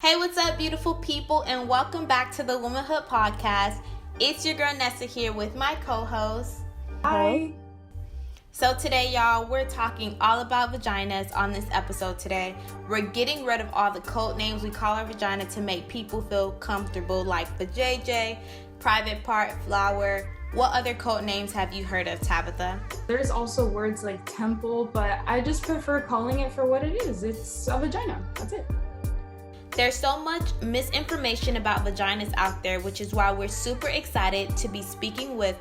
Hey, what's up, beautiful people, and welcome back to the Womxnhood podcast. It's your girl Nessa here with my co-host. Hi. So today, y'all, we're talking all about vaginas on this episode today. We're getting rid of all the code names we call our vagina to make people feel comfortable, like the JJ, private part, flower. What other code names have you heard of, Tabitha? There's also words like temple, but I just prefer calling it for what it is. It's a vagina. That's it. There's so much misinformation about vaginas out there, which is why we're super excited to be speaking with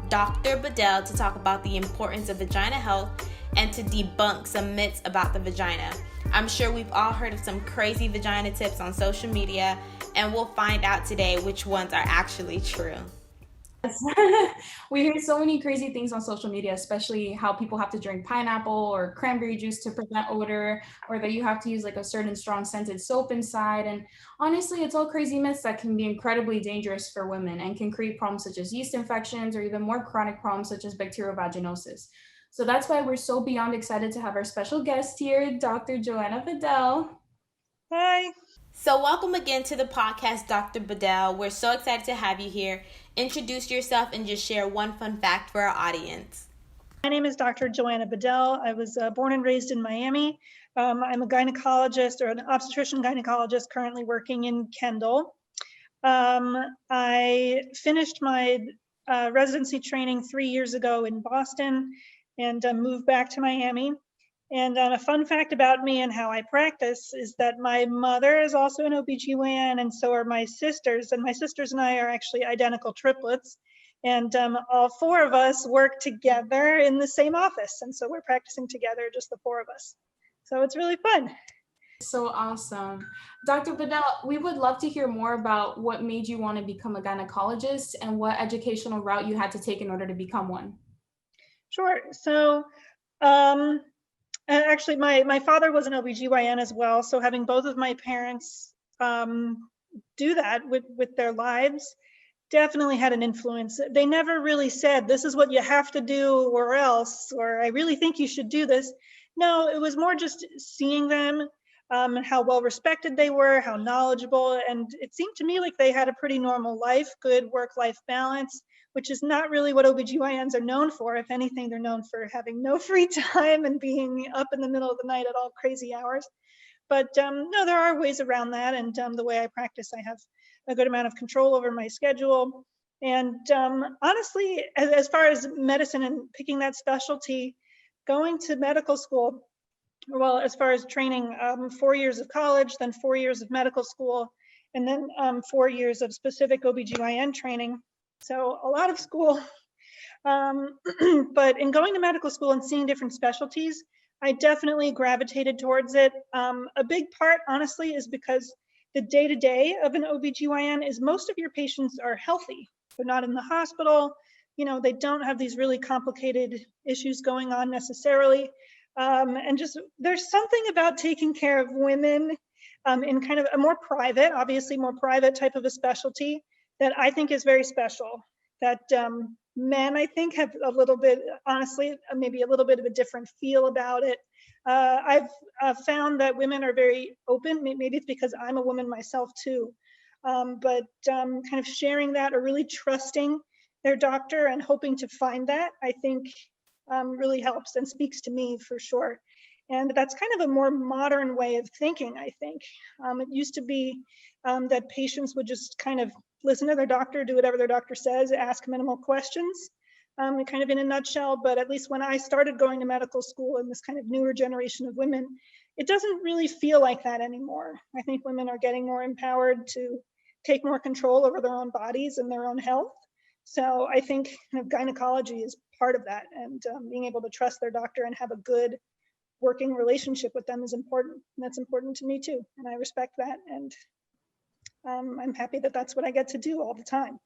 Dr. Bedell to talk about the importance of vagina health and to debunk some myths about the vagina. I'm sure we've all heard of some crazy vagina tips on social media, and we'll find out today which ones are actually true. We hear so many crazy things on social media, especially how people have to drink pineapple or cranberry juice to prevent odor, or that you have to use like a certain strong scented soap inside. And honestly, it's all crazy myths that can be incredibly dangerous for women and can create problems such as yeast infections or even more chronic problems such as bacterial vaginosis. So that's why we're so beyond excited to have our special guest here, Dr. Dr Bedell. Hi. So welcome again to the podcast, Dr. Bedell. We're so excited to have you here. Introduce yourself and just share one fun fact for our audience. My name is Dr. Dr Bedell. I was born and raised in Miami. I'm a gynecologist or an obstetrician gynecologist currently working in Kendall. I finished my residency training 3 years ago in Boston and moved back to Miami. And a fun fact about me and how I practice is that my mother is also an OBGYN, and so are my sisters. And my sisters and I are actually identical triplets. And all four of us work together in the same office. And so we're practicing together, just the four of us. So it's really fun. So awesome. Dr. Bedell, we would love to hear more about what made you want to become a gynecologist and what educational route you had to take in order to become one. Sure. So, actually, my father was an OBGYN as well, so having both of my parents do that with their lives definitely had an influence. They never really said, this is what you have to do or else, or I really think you should do this. No, it was more just seeing them and how well respected they were, how knowledgeable, and it seemed to me like they had a pretty normal life, good work-life balance, which is not really what OBGYNs are known for. If anything, they're known for having no free time and being up in the middle of the night at all crazy hours. But no, there are ways around that. And the way I practice, I have a good amount of control over my schedule. And honestly, as far as medicine and picking that specialty, going to medical school, well, as far as training, 4 years of college, then 4 years of medical school, and then 4 years of specific OBGYN training. So a lot of school, but in going to medical school and seeing different specialties, I definitely gravitated towards it. A big part, honestly, is because the day-to-day of an OBGYN is most of your patients are healthy. They're not in the hospital. You know, they don't have these really complicated issues going on necessarily. And just there's something about taking care of women in kind of a more private, obviously more private type of a specialty that I think is very special, that men, I think, have a little bit, honestly, maybe a little bit of a different feel about it. I've found that women are very open. Maybe it's because I'm a woman myself too, but kind of sharing that or really trusting their doctor and hoping to find that, I think really helps and speaks to me for sure. And that's kind of a more modern way of thinking, I think. It used to be that patients would just kind of listen to their doctor, do whatever their doctor says, ask minimal questions, kind of in a nutshell. But at least when I started going to medical school in this kind of newer generation of women, it doesn't really feel like that anymore. I think women are getting more empowered to take more control over their own bodies and their own health. So I think kind of gynecology is part of that, and being able to trust their doctor and have a good working relationship with them is important. And that's important to me too. And I respect that. And I'm happy that that's what I get to do all the time.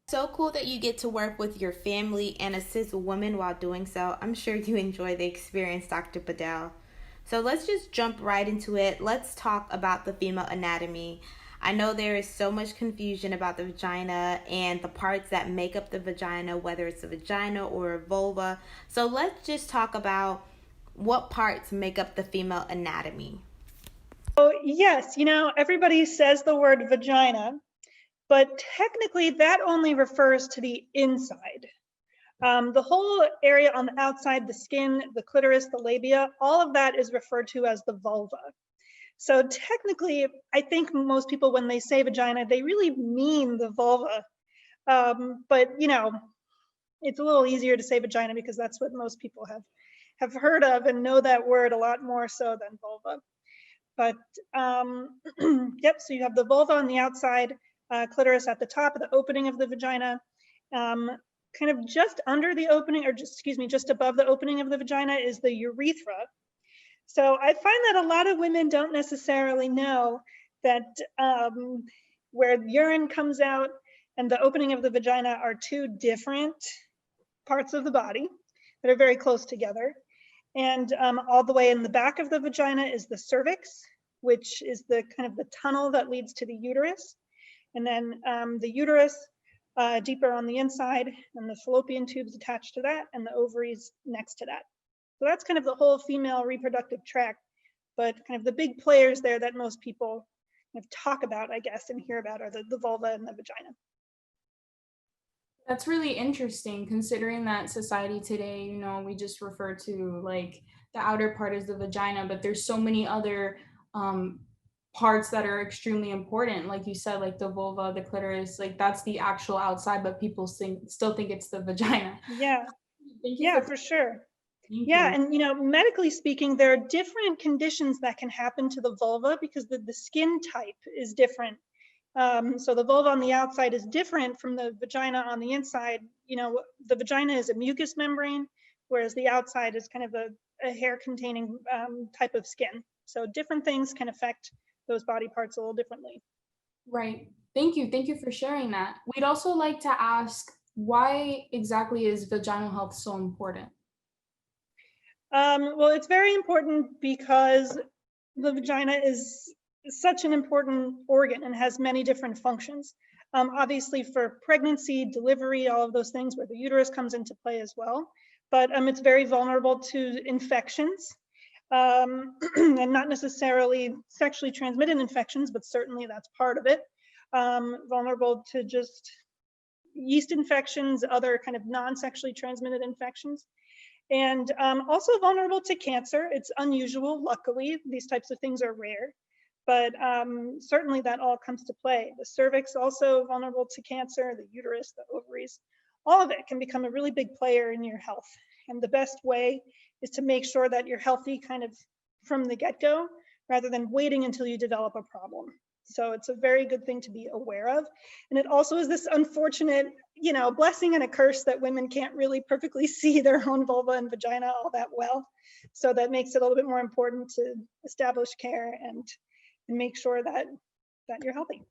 So cool that you get to work with your family and assist women while doing so. I'm sure you enjoy the experience, Dr. Bedell. So let's just jump right into it. Let's talk about the female anatomy. I know there is so much confusion about the vagina and the parts that make up the vagina, whether it's a vagina or a vulva. So let's just talk about what parts make up the female anatomy. So yes, everybody says the word vagina, but technically that only refers to the inside. The whole area on the outside, the skin, the clitoris, the labia, all of that is referred to as the vulva. So technically, I think most people, when they say vagina, they really mean the vulva. But it's a little easier to say vagina because that's what most people have heard of and know that word a lot more so than vulva. But yep, so you have the vulva on the outside, clitoris at the top of the opening of the vagina. Kind of just under the opening, or just above the opening of the vagina is the urethra. So I find that a lot of women don't necessarily know that where urine comes out and the opening of the vagina are two different parts of the body that are very close together. And all the way in the back of the vagina is the cervix, which is the kind of the tunnel that leads to the uterus. And then the uterus deeper on the inside, and the fallopian tubes attached to that, and the ovaries next to that. So that's kind of the whole female reproductive tract, but kind of the big players there that most people kind of talk about, I guess, and hear about are the vulva and the vagina. That's really interesting considering that society today, we just refer to like the outer part as the vagina, but there's so many other parts that are extremely important. Like you said, like the vulva, the clitoris, like that's the actual outside, but people still think it's the vagina. Yeah, Thank you yeah, for for sure. thank Yeah, you. and medically speaking, there are different conditions that can happen to the vulva because the skin type is different. So the vulva on the outside is different from the vagina on the inside. The vagina is a mucous membrane, whereas the outside is kind of a hair-containing type of skin. So different things can affect those body parts a little differently. Right. Thank you. Thank you for sharing that. We'd also like to ask, why exactly is vaginal health so important? Well, it's very important because the vagina is such an important organ and has many different functions. Obviously for pregnancy, delivery, all of those things where the uterus comes into play as well. But it's very vulnerable to infections, and not necessarily sexually transmitted infections, but certainly that's part of it. Vulnerable to just yeast infections, other kind of non-sexually transmitted infections. And also vulnerable to cancer. It's unusual, luckily. These types of things are rare, but certainly that all comes to play. The cervix also vulnerable to cancer, the uterus, the ovaries, all of it can become a really big player in your health. And the best way is to make sure that you're healthy kind of from the get-go, rather than waiting until you develop a problem. So it's a very good thing to be aware of. And it also is this unfortunate, blessing and a curse that women can't really perfectly see their own vulva and vagina all that well. So that makes it a little bit more important to establish care and make sure that you're healthy.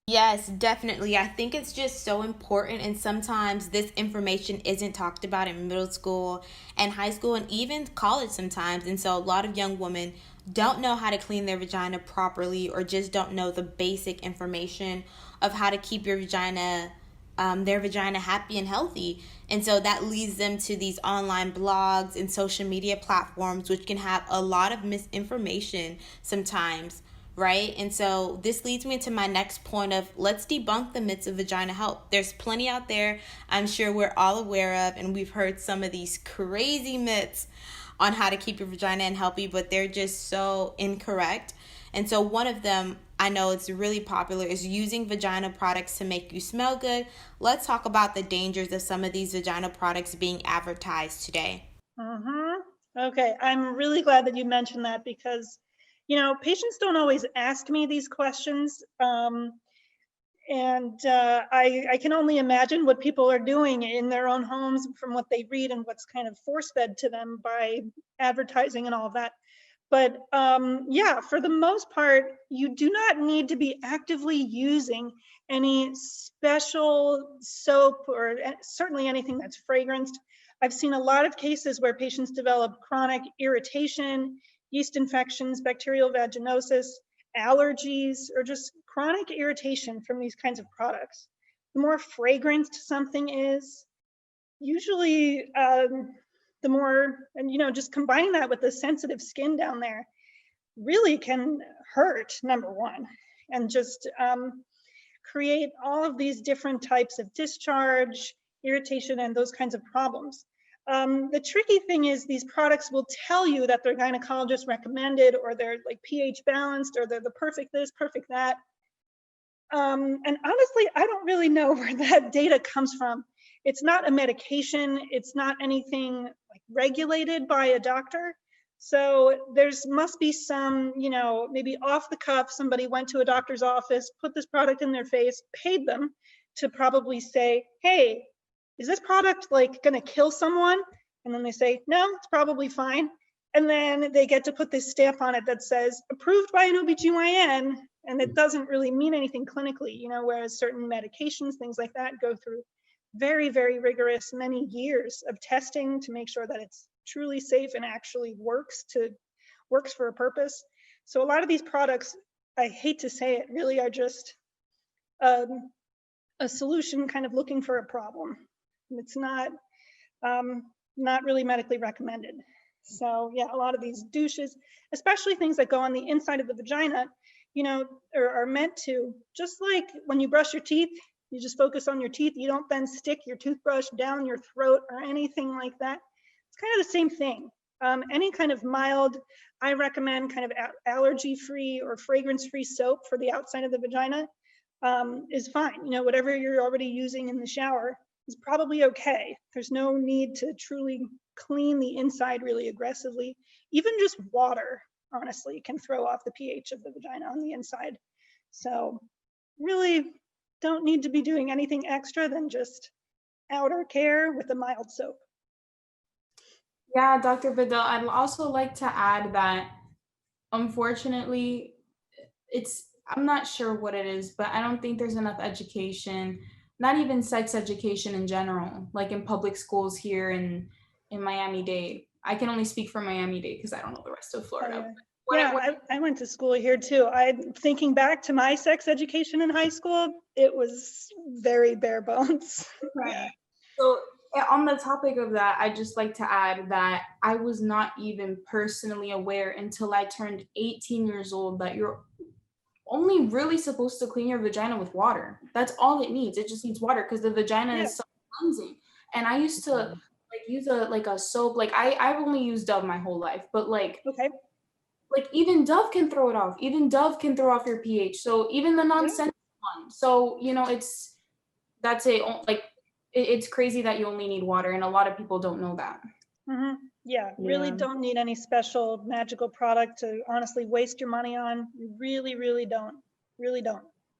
Yes, definitely. I think it's just so important, and sometimes this information isn't talked about in middle school and high school and even college sometimes. And so a lot of young women don't know how to clean their vagina properly, or just don't know the basic information of how to keep their vagina happy and healthy. And so that leads them to these online blogs and social media platforms, which can have a lot of misinformation sometimes, right? And so this leads me to my next point of, let's debunk the myths of vagina health. There's plenty out there I'm sure we're all aware of, and we've heard some of these crazy myths on how to keep your vagina and healthy, but they're just so incorrect. And so one of them, I know it's really popular, is using vagina products to make you smell good. Let's talk about the dangers of some of these vagina products being advertised today. Okay, I'm really glad that you mentioned that because, patients don't always ask me these questions. And I can only imagine what people are doing in their own homes from what they read and what's kind of force-fed to them by advertising and all of that. But yeah, for the most part, you do not need to be actively using any special soap or certainly anything that's fragranced. I've seen a lot of cases where patients develop chronic irritation, yeast infections, bacterial vaginosis, allergies, or just chronic irritation from these kinds of products. The more fragranced something is, usually the more, and just combining that with the sensitive skin down there, really can hurt, number one, and just create all of these different types of discharge, irritation, and those kinds of problems. The tricky thing is these products will tell you that they're gynecologist recommended, or they're like pH balanced, or they're the perfect this, perfect that. And honestly, I don't really know where that data comes from. It's not a medication. It's not anything like regulated by a doctor. So there's must be some, maybe off the cuff, somebody went to a doctor's office, put this product in their face, paid them to probably say, hey, is this product like gonna kill someone? And then they say, no, it's probably fine. And then they get to put this stamp on it that says approved by an OBGYN, and it doesn't really mean anything clinically, whereas certain medications, things like that, go through very, very rigorous many years of testing to make sure that it's truly safe and actually works for a purpose. So a lot of these products, I hate to say it, really are just a solution kind of looking for a problem. It's not really medically recommended. So yeah, a lot of these douches, especially things that go on the inside of the vagina, are meant to, just like when you brush your teeth, you just focus on your teeth. You don't then stick your toothbrush down your throat or anything like that. It's kind of the same thing. Any kind of mild, I recommend kind of allergy-free or fragrance-free soap for the outside of the vagina is fine. Whatever you're already using in the shower is probably okay. There's no need to truly clean the inside really aggressively. Even just water, honestly, can throw off the pH of the vagina on the inside. So really don't need to be doing anything extra than just outer care with a mild soap. Yeah, Dr. Bedell, I'd also like to add that unfortunately, I'm not sure what it is, but I don't think there's enough education, not even sex education in general, like in public schools here in Miami-Dade. I can only speak for Miami-Dade because I don't know the rest of Florida. I went to school here too. Thinking back to my sex education in high school, it was very bare bones. Right. Yeah. So on the topic of that, I'd just like to add that I was not even personally aware until I turned 18 years old that you're only really supposed to clean your vagina with water. That's all it needs. It just needs water because the vagina is so cleansing. And I used to like use a soap. Like I've only used Dove my whole life, but like even Dove can throw it off. Even Dove can throw off your pH. So even the non-scented one. So that's it. Like it's crazy that you only need water, and a lot of people don't know that. Mm-hmm. Yeah, really don't need any special magical product to honestly waste your money on. You really, really don't. Really don't.